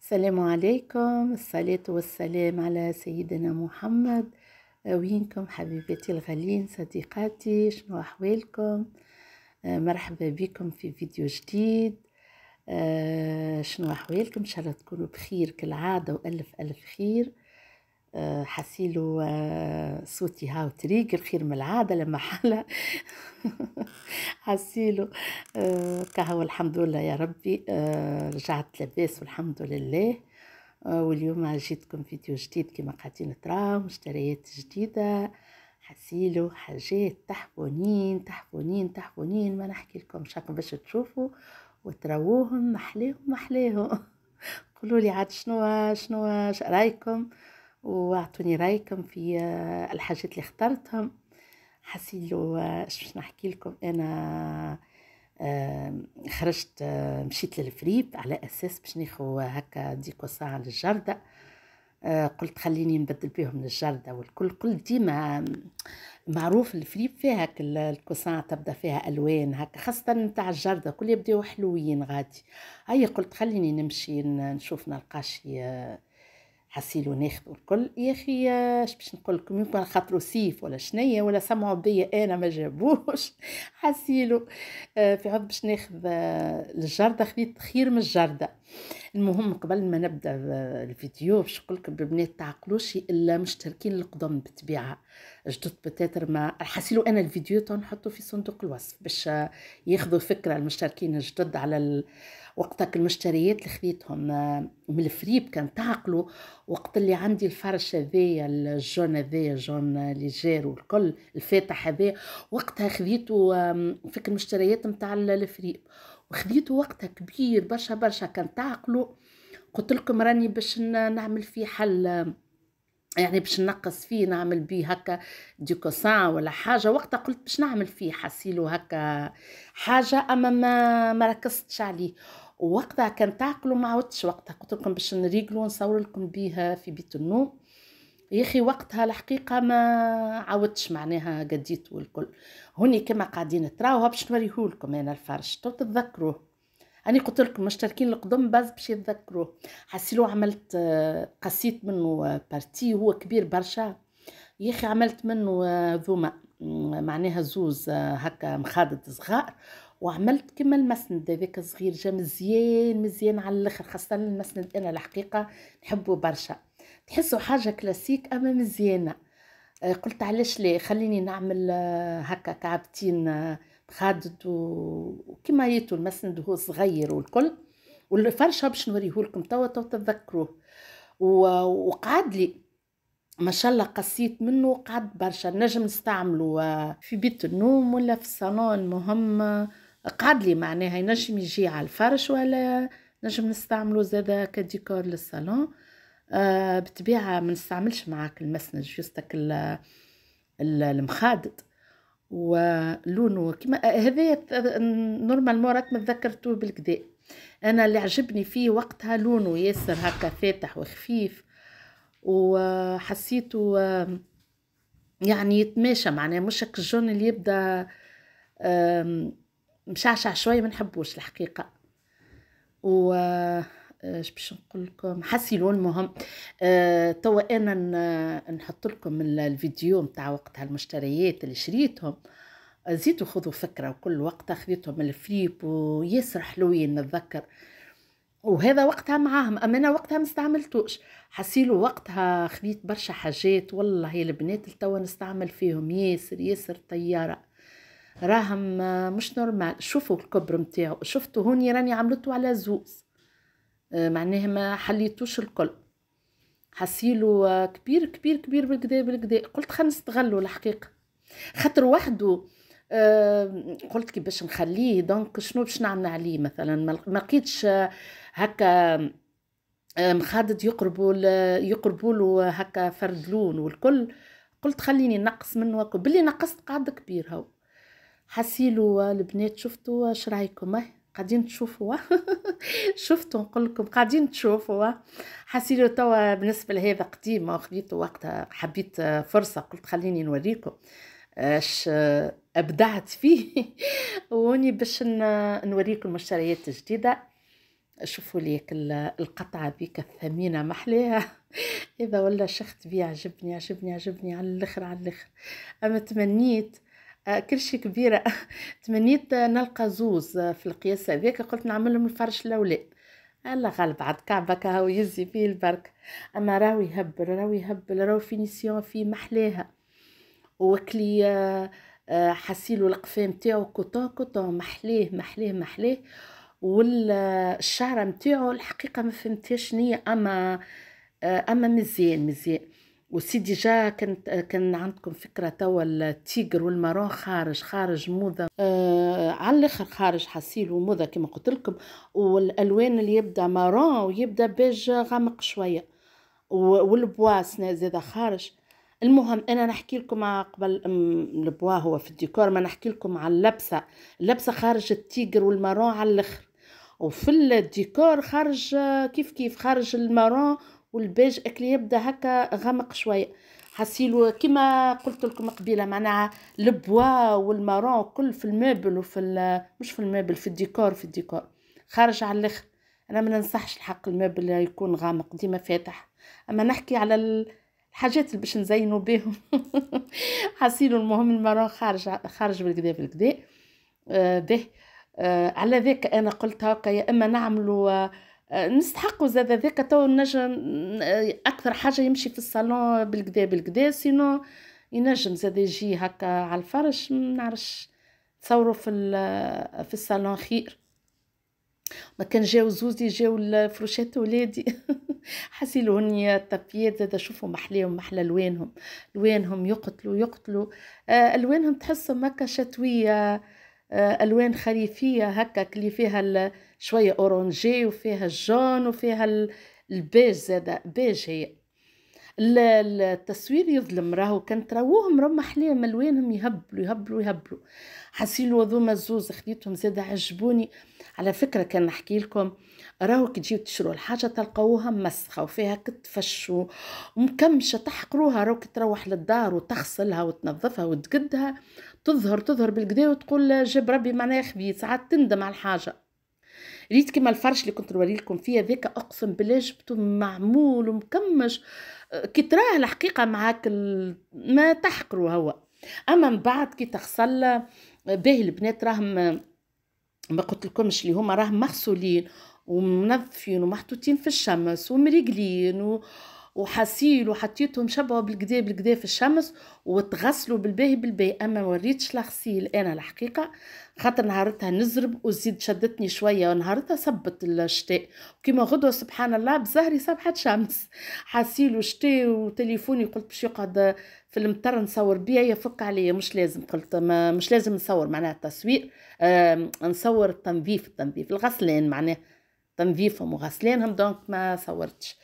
السلام عليكم، الصلاة والسلام على سيدنا محمد. وينكم حبيباتي الغالين صديقاتي، شنو أحوالكم؟ مرحبا بكم في فيديو جديد. شنو أحوالكم؟ إن شاء الله تكونوا بخير كالعادة وألف ألف خير. حسيلو صوتي هاو طريق الخير من العادة لما حالة حسيلو كهو الحمد لله يا ربي. رجعت لباس والحمد لله. واليوم جيتكم فيديو جديد كما قاعدين تراو، مشتريات جديدة حسيلو، حاجات تحفونين تحفونين تحفونين، ما نحكي لكم شكون باش تشوفوا وتراووهم محليهم قولوا لي عاد شنو رايكم، واعطوني رايكم في الحاجات اللي اخترتهم. حسيلو ايش باش نحكي لكم، انا خرجت مشيت للفريب على اساس باش ناخذ هكا ديكو ساعه للجرده. قلت خليني نبدل بيهم للجرده والكل. قلت ديما معروف الفريب فيها الكوسان تبدا فيها الوان هكا، خاصه نتاع الجرده كل يبداو حلوين غادي. هيا قلت خليني نمشي نشوف نلقى شي حسيلو ناخذ الكل. يا اخي اش باش نقول لكم، يمكن خاطرو سيف ولا شنية ولا سمعوا بيا انا ما جابوش حسيلو. في عوض باش ناخذ الجرده خذيت خير من الجرده. المهم قبل ما نبدا الفيديو باش نقول لكم بالبنات تعقلوش الا مشتركين القدم بالطبيعه جدد بتاتر ما حسيلو. انا الفيديو تو نحطه في صندوق الوصف باش ياخذوا فكره المشتركين الجدد على وقتك المشتريات اللي خذيتهم من الفريب. كان تعقلوا وقت اللي عندي الفرش هذايا الجون هذايا جون ليجير والكل الفاتح هذايا، وقتها خذيته فك المشتريات نتاع الفريب، وخذيته وقتها كبير برشا برشا. كان تعقلوا قلت لكم راني باش نعمل فيه حل، يعني باش نقص فيه نعمل بيه هكا ديكوسان ولا حاجة. وقتها قلت باش نعمل فيه حسيله هكا حاجة، أما ما ركزتش عليه. ووقتها كان تعقلوا ما عودتش. وقتها قلت لكم باش نريقلوا ونصور لكم بيها في بيت النوم. يا اخي وقتها الحقيقه ما عودتش معناها قديت والكل. هوني كما قاعدين تراوها باش نوريهولكم انا الفرش تو تتذكروه. أنا قلت لكم مشتركين القدم بس باش يتذكروه. حسيلو عملت قسيت منه بارتي هو كبير برشا. يا اخي عملت منه ذوما معناها زوز هكا مخادد صغار، وعملت كما المسند هذاك الصغير جا مزيان مزيان على الاخر. خاصه المسند انا الحقيقه نحبه برشا، تحسوا حاجه كلاسيك اما مزيانه. قلت علاش ليه خليني نعمل هكا كعبتين مخادد وكما يتو المسند هو صغير والكل. والفرشه باش نوريهولكم توا تتذكروه. وقعد لي ما شاء الله قسيت منه قعد برشا، نجم نستعمله في بيت النوم ولا في الصالون. المهم قعد لي معناها ينجم يجي على الفرش ولا نجم نستعمله زادا كديكور للصالون. بطبيعة ما نستعملش معاك المسنج جوستك المخادد ولونه كما هذا نورمال راك ما تذكرتوه بالكدا. انا اللي عجبني فيه وقتها لونه ياسر هكا فاتح وخفيف، وحسيته يعني يتماشى معناه مش هك الجون اللي يبدا مشعشع شويه ما نحبوش الحقيقه. و ايش باش نقول لكم حسيلو. المهم توا انا نحط لكم الفيديو نتاع وقتها المشتريات اللي شريتهم. زيدوا خذوا فكره، وكل وقت خذيتهم من الفليب وياسر حلوين نتذكر. وهذا وقتها معاهم، اما انا وقتها ما استعملتوش. حسيلو وقتها خذيت برشا حاجات والله يا البنات توا نستعمل فيهم ياسر ياسر طياره راهم مش نورمال. شوفوا الكبر نتاعو، شفتوا هوني راني عملته على زوز معناها ما حليتوش الكل. حسيلو كبير كبير كبير بالكدا بالكدا. قلت خلينا نستغلوا الحقيقه خاطر وحده. قلت كي باش نخليه دونك شنو باش نعمل عليه مثلا. ما لقيتش هكا مخادد يقربوا له هكا فرد لون والكل. قلت خليني نقص منه باللي نقصت قاعد كبير هو. حسيلو البنات شفتوا اش رايكم؟ قاعدين تشوفوا شفتوا نقول لكم قاعدين تشوفوا. حسيلو توا بالنسبه لهذا قديم وخذيته وقتها حبيت فرصه قلت خليني نوريكم اش ابدعت فيه. وني باش نوريكم المشتريات الجديده. شوفوا ليك القطعة ذيك الثمينة محليها. إذا ولا شخت بيه عجبني عجبني عجبني على الآخر على الآخر. أما تمنيت كل شي كبيرة. تمنيت نلقى زوز في القياس هذاك، قلت نعملهم الفرش الأولاد. الله غالب عاد كعبة كهو يزي فيه البركة. أما راهو يهبل راهو يهبل راهو فينيسيون فيه محلاها. وكلي حسيلو القفا متاعو كوتون كوتون محليه محليه محليه. والشعره متاعو الحقيقه ما فهمتهاش نية، اما مزيان مزيان. وسي ديجا كان عندكم فكره توا التيجر والمارون خارج موضه على الاخر خارج حسيلو موضه كما قلت لكم. والالوان اللي يبدا مارون ويبدا بيج غامق شويه، والبواسنا زاده خارج. المهم انا نحكي لكم قبل البوا هو في الديكور، ما نحكي لكم على اللبسه خارج التيجر والمارون على الاخر، وفي الديكور خارج كيف خارج المارون والبيج اكلي يبدا هكا غامق شويه. حسيلو كما قلت لكم قبيله معناها البوا والمارون كل في الموبل مش في الموبل في الديكور خارج على الاخر. انا ما ننصحش الحق الموبل يكون غامق ديما فاتح، اما نحكي على الحاجات اللي باش نزينوا بهم. حسيلو المهم المارون خارج بالكدا به. على ذاك انا قلت هكا يا اما نعملوا نستحقوا زاد ذاك تو نجم اكثر حاجه يمشي في الصالون بالكدا سينو ينجم زاد يجي هكا على الفرش نعرفش تصوروا في الصالون خير. ما كان جاو زوزي جاو الفروشات ولادي. حسيلو هني الطبيات زاد شوفوا محليهم محلى لوانهم يقتلوا الوانهم تحسهم هكا شتويه، الوان خريفيه هكا اللي فيها شويه اورانجي وفيها الجون وفيها البيج زاد بيج. هي التصوير يظلم راهو كان تراوهم راهم محليهم الوانهم يهبلوا. حسيلو هذوما الزوز خديتهم زاد عجبوني. على فكره كان نحكي لكم راهو كي تجيو تشرو الحاجه تلقاوها مسخه وفيها كتفش ومكمشه تحقروها، راهو كي تروح للدار وتغسلها وتنظفها وتقدها تظهر بالكدا وتقول جاب ربي معناها خبيث. ساعات تندم على الحاجه. ريت كيما الفرش اللي كنت نوري لكم فيه ذاك اقسم بالله جبته معمول ومكمش كي تراه الحقيقه معاك ما تحقروا هو. اما من بعد كي تغسل باهي البنات راهم ما قلت لكمش اللي هما راهم مغسولين ومنظفين ومحطوطين في الشمس ومريقلين وحسيل وحطيتهم شبعوا بالكدا في الشمس وتغسلوا بالباهي. اما وريتش لغسيل انا الحقيقه خاطر نهارتها نزرب وزيد شدتني شويه ونهارتها صبت الشتاء وكيما غدوه سبحان الله بزهري صبحت شمس. حسيل وشتاء وتليفوني قلت باش يقعد في المطر نصور بيه يفك عليا مش لازم. قلت مش لازم نصور معناها التصوير نصور التنظيف الغسلان معناها تنظيفهم وغسلانهم دونك ما صورتش.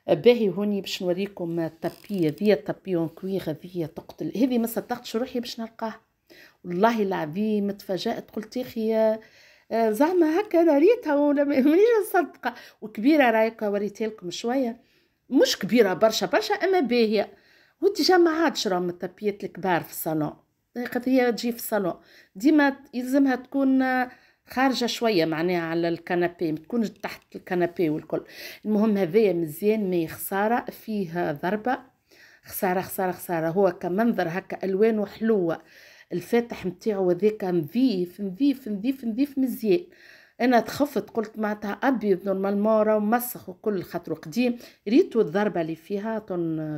باهي هوني باش نوريكم الطبيه ذي الطبيون كويغ ذي تقتل. هذه ما صدقتش روحي باش نلقاها والله العظيم تفاجأت قلت يا اخي زعما هكا انا ريتها ولا مانيش نصدقها. وكبيره رايك وريتها لكم شويه مش كبيره برشا اما باهيه. وديجا ما عادش راهم الطبيات الكبار في الصالون خاطر هي تجي في الصالون ديما يلزمها تكون خارجه شويه معناها على الكنابي ما تكونش تحت الكنابي والكل. المهم هذايا مزيان مي خساره فيه ضربه خساره. هو كمنظر هكا الوانه حلوه الفاتح متاعو هذاك نظيف مزيان. انا تخفت قلت معناتها ابيض نورمالمون راه مسخ وكل خاطر قديم. ريتو الضربه اللي فيها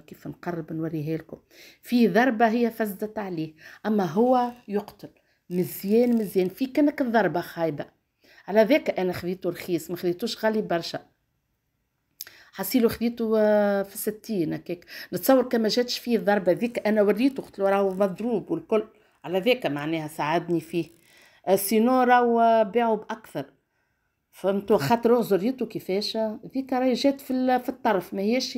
كيف نقرب نوريها لكم في ضربه هي فزدت عليه اما هو يقتل مزيان في كانك الضربه خايبه. على ذاك انا خذيته رخيص ما خذيتوش غالي برشا. حسيلو خديته في 60 هكاك نتصور كما جاتش فيه الضربه ذيك انا وريته قلت له راهو مضروب والكل. على ذاك معناها ساعدني فيه سينو راهو باعوا باكثر فهمتوا خاطر ريتو كيفاش ذيك راهي جات في الطرف ما هيش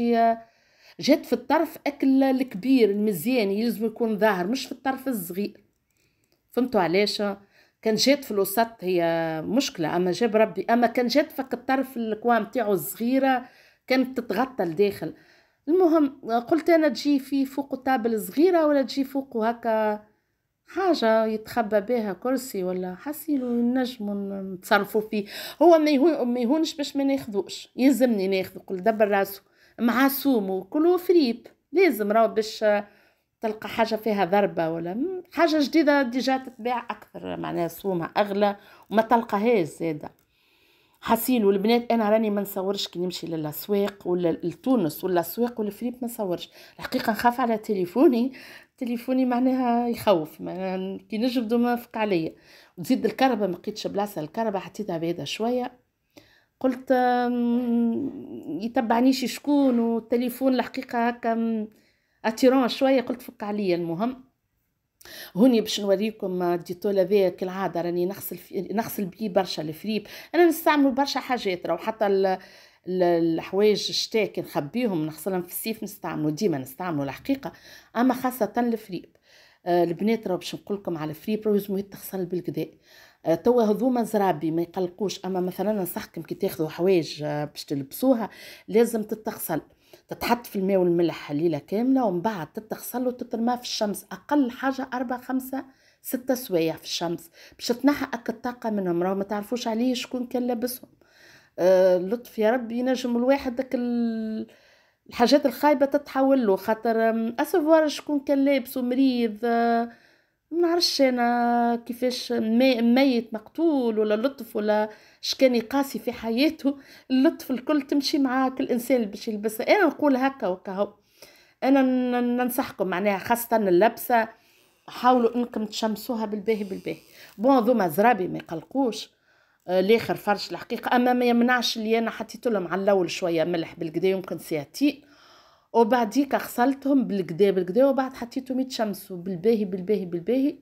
جات في الطرف اكل الكبير المزيان يلزم يكون ظاهر مش في الطرف الصغير. فهمتوا علاش كان جات في الوسط هي مشكله اما جاب ربي. اما كان جات فك الطرف الكوام تاعو الصغيره كانت تتغطى لداخل. المهم قلت انا تجي في فوق طابل صغيره ولا تجي فوق هكا حاجة يتخبى بها كرسي ولا حسيلو نجمو نتصرفوا فيه. هو ما يهونش باش ما ناخذوش، يلزمني ناخذ، قل دبر راسو مع سومو كله فريب، لازم راهو باش تلقى حاجة فيها ضربة ولا حاجة جديدة ديجا تتباع أكثر، معناها سومها أغلى وما تلقاهاش زادة. حسيلو البنات انا راني ما نصورش كي نمشي للاسواق ولا لتونس ولا الاسواق ولا فريب، ما نصورش الحقيقه، نخاف على تليفوني معناها يخوف، كي نجبدو ما فك عليا، وتزيد الكهرباء ما لقيتش بلاصه الكهرباء، حطيتها بعيده شويه، قلت يتبعنيش شكون، والتليفون الحقيقه هكا اتيرون شويه، قلت فك عليا. المهم هوني باش نوريكم الديتول هذايا كالعاده راني نغسل بيه برشا الفريب. انا نستعمل برشا حاجات، راهو حتى الحوايج الشتاء كي نخبيهم نغسلهم في الصيف نستعملوا، ديما نستعملوا الحقيقه، اما خاصه الفريب. البنات راهو باش نقول لكم على الفريب راهو لازم يتغسل بالكدا. توا هذوما زرابي ما يقلقوش، اما مثلا ننصحكم كي تاخذوا حوايج باش تلبسوها لازم تتغسل، تتحط في الماء والملح ليلة كاملة، ومن بعد تتغسل وتترمى في الشمس أقل حاجة 4 5 6 سوايع في الشمس باش تنحى الطاقة منهم، راهو ما تعرفوش عليه شكون كان لابسهم. لطف يا ربي، ينجم الواحد داك الحاجات الخايبة تتحول له، خاطر أسفوار شكون كان لابس ومريض، ما نعرفش انا كيفاش ميت مقتول ولا لطف ولا شكاني قاسي في حياته، اللطف الكل تمشي مع كل انسان اللي باش يلبسها. انا نقول هكا وكهو، انا ننصحكم معناها خاصه اللبسه حاولوا انكم تشمسوها بالباهي. بون ذوما زرابي ما يقلقوش، الاخر فرش الحقيقه، اما ما يمنعش اللي انا حطيت لهم على الاول شويه ملح بالكدا يمكن ساعتين، وبعديك غسلتهم بالكدا وبعد حطيتهم يتشمسوا بالباهي.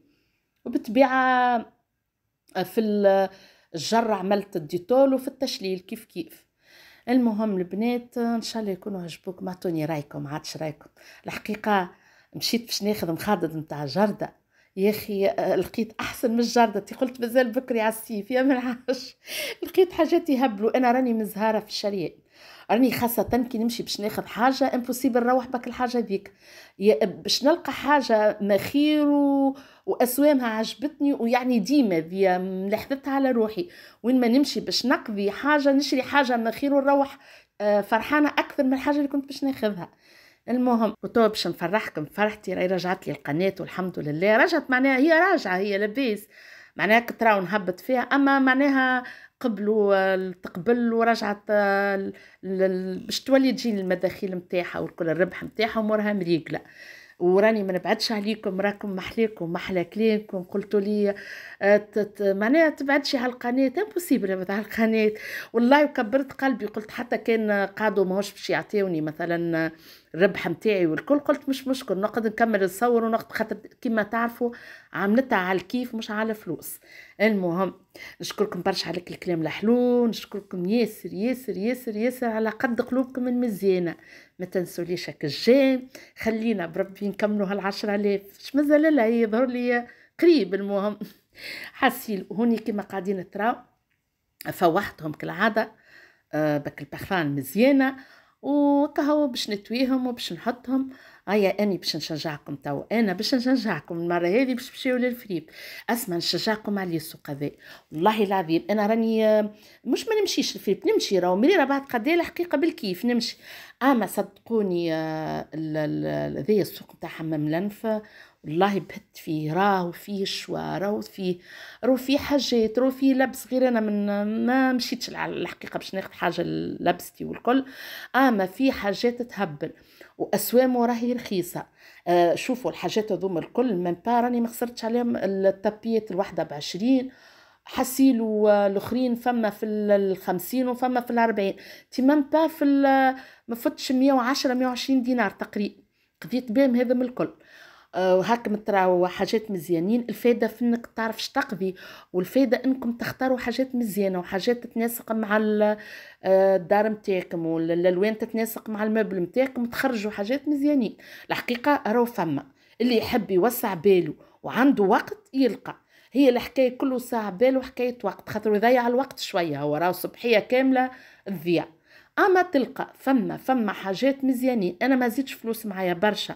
وبالطبيعة في الجر عملت الديتول، وفي التشليل كيف. المهم البنات ان شاء الله يكونوا عجبوكم، اعطوني رايكم، عادش رايكم. الحقيقة مشيت باش ناخذ مخدد نتاع جردة، يا اخي لقيت احسن من الجردة، قلت مازال بكري على السيف يا منعاش. لقيت حاجات يهبلوا، انا راني مزهارة في الشريان، راني خاصة كي نمشي باش ناخذ حاجة امبوسيبل نروح بك الحاجة ذيك، باش نلقى حاجة مخير واسوامها عجبتني، ويعني ديما ذي ملاحظتها على روحي، وين ما نمشي باش نقضي حاجة نشري حاجة مخير ونروح فرحانة اكثر من الحاجة اللي كنت باش ناخذها. المهم وتوا باش نفرحكم فرحتي، راهي رجعت لي القناة والحمد لله، رجعت معناها هي راجعة، هي لاباس معناها كتراو نهبط فيها، اما معناها قبلوا تقبل ورجعت باش تولي تجي المداخيل نتاعها والكل الربح نتاعها ومورها مريقله. وراني ما نبعدش عليكم، راكم محليكم محلى كلامكم، قلتوا لي معناها تبعدشي على القناه، امبوسيبل على القناه والله، وكبرت قلبي، قلت حتى كان قعدوا ماهوش باش يعطيوني مثلا الربح نتاعي والكل، قلت مش مشكل نقعد نكمل نصور ونقعد، خاطر كيما تعرفوا عملتها على الكيف مش على فلوس. المهم نشكركم برشا على الكلام الحلو، نشكركم ياسر على قد قلوبكم المزيانه. ما تنسوليش هكا الجيم، خلينا بربي نكملوا هال10,000 اش مازال لها يظهر لي قريب. المهم حاسين هوني كيما قاعدين تراو فوحتهم كالعاده بك البخران مزيانه، وكهو باش نتويهم وباش نحطهم. هيا اني باش نشجعكم، تو انا باش نشجعكم المره هذه باش تمشيو للفريب، اسمع نشجعكم على السوق هذا، والله العظيم انا راني مش ما نمشيش الفريب، نمشي راهو مريره بعد قد ايه الحقيقه بالكيف نمشي، اما صدقوني هذايا السوق نتاع حمام الانف والله بهت فيه، راهو فيه شوا، راهو فيه حاجات، راهو فيه لبس، غير انا من ما مشيتش على الحقيقه باش ناخذ حاجه لبستي والكل، اما فيه حاجات تهبل واسوامه راهي رخيصه. شوفوا الحاجات هذوما الكل من راني ما خسرتش عليهم، التابيات الواحده ب20 حسيل، والاخرين فما في 50 وفما في 40، تي با في ما فتش 110 120 دينار تقريبا، قضيت بهم هذا من الكل. وهاك متراو حاجات مزيانين، الفايدة في انك تعرف تقضي، والفايدة انكم تختاروا حاجات مزيانة وحاجات تتناسق مع الدار متاعكم، والالوان تتناسق مع المبل متاعكم، وتخرجوا حاجات مزيانين. الحقيقة راهو فما اللي يحب يوسع باله وعنده وقت يلقى، هي الحكاية كله ساعة باله وحكاية وقت، خاطر يضيع الوقت شوية، هو راهو صبحية كاملة تضيع، اما تلقى فما حاجات مزيانين. انا ما زيدش فلوس معايا برشا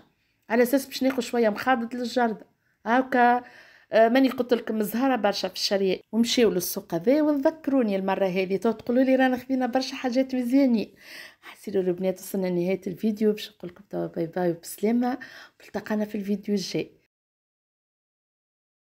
على اساس باش ناخذ شويه مخاضد للجرده، هاكا. ماني قلت لكم الزهره برشا في الشرية، ومشيو للسوق هذا وتذكروني المره هذه تو تقولوا لي رانا خذينا برشا حاجات مزيانين. حسيلوا البنات وصلنا لنهايه الفيديو، باش نقول لكم توا باي باي وبسلامه، والتقانا في الفيديو الجاي.